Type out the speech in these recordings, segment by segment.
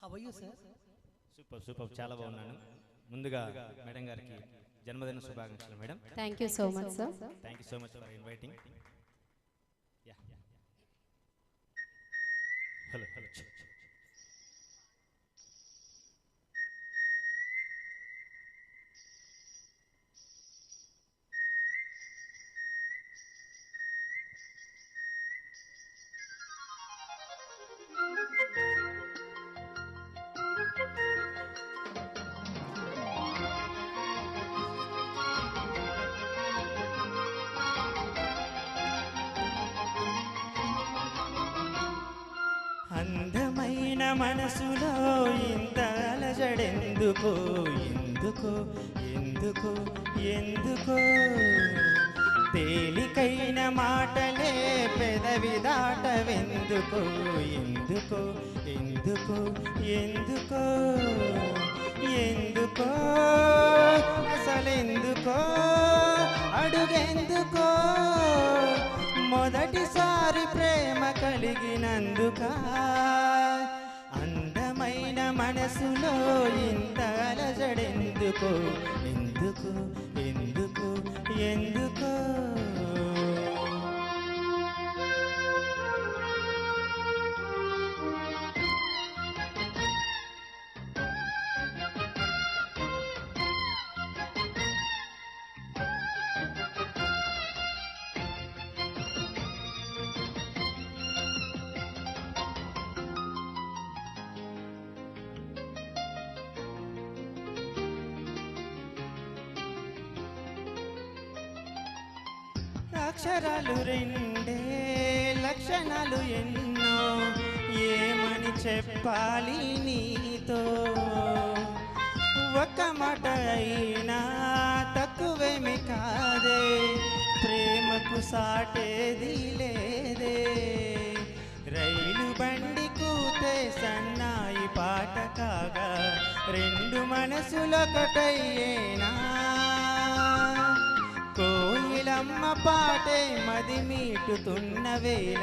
అవయ్యూ sir. Super super, చాలా బాగున్నాను. ముందుగా మేడం గారికి జన్మదిన శుభాకాంక్షలు madam. Thank you so much sir. Thank you so much for inviting. Hello hello. అందమైన మనసులో ఇంత అలజడెందుకో, ఎందుకో ఎందుకో ఎందుకో, తేలికైన మాటలే పెదవి దాటవెందుకో, ఎందుకో ఎందుకో ఎందుకో ఎందుకో, అసలెందుకో అడుగెందుకో, మొదటిసారి ప్రేమ కలిగినందుక, అందమైన మనసులో ఇంత అలజడెందుకో, ఎందుకు ఎందుకు ఎందుకో. అక్షరాలు రెండే, లక్షణాలు ఎన్నో, ఏమని చెప్పాలి నీతో, ఒక్క మాట అయినా తక్కువేమి కాదే, ప్రేమకు సాటేది లేదే, రైలు బండి కూతే సన్నాయి పాట కాగా, రెండు మనసులొకటయ్యేనా, కోయిలమ్మ పాటే మది మీటుతున్న వేళ,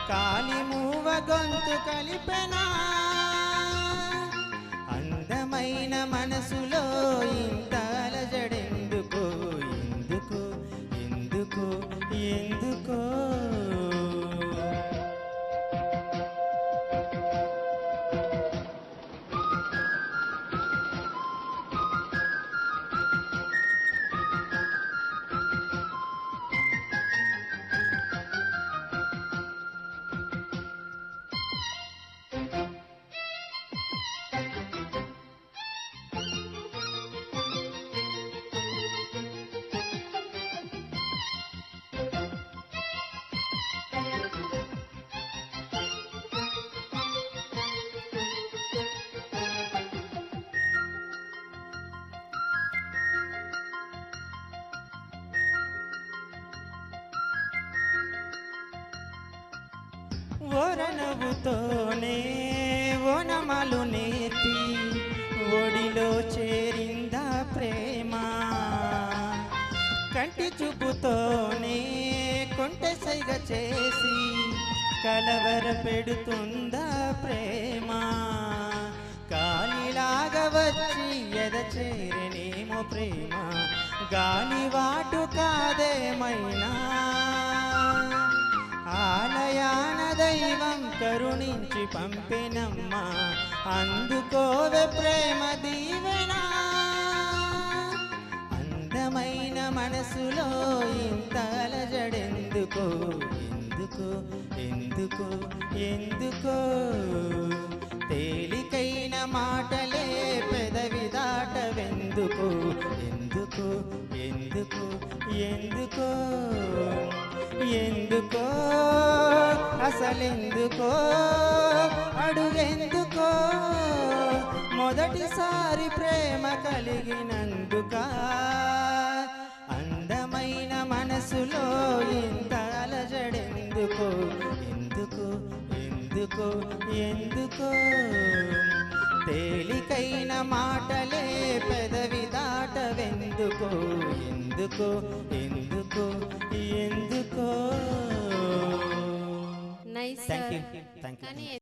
కాలి మూవ గొంతు కలిపెనా, అందమైన మనసులో ఇంత అలజడెందుకో, ఎందుకో ఎందుకో ఎందుకో. ఓరనవుతోనే ఓనమాలు నేర్పి, ఒడిలో చేరిందా ప్రేమ, కంటి చూపుతోనే కొంటె సైగ చేసి, కలవర పెడుతుందా ప్రేమ, కాలిలాగా వచ్చి ఎద చేరనేమో ప్రేమ, గాలివాటు కాదేమైనా, ఆలయాన దైవం కరుణించి పంపినమ్మా, అందుకోవే ప్రేమ దీవెనా, అందమైన మనసులో ఇంత అలజడెందుకో, ఎందుకో ఎందుకో ఎందుకో, తేలికైన మాటలే పెదవి దాటవెందుకో, ఎందుకో ఎందుకో ఎందుకో ఎందుకో, అసలెందుకో అడుగెందుకో, మొదటిసారి ప్రేమ కలిగినందుక, అందమైన మనసులో ఇంత అలజడెందుకో, ఎందుకో ఎందుకో ఎందుకో, తేలికైన మాటలే పెదవి దాటవెందుకో, ఎందుకో ఎందుకో ఎందుకో. నైస్. Thank you.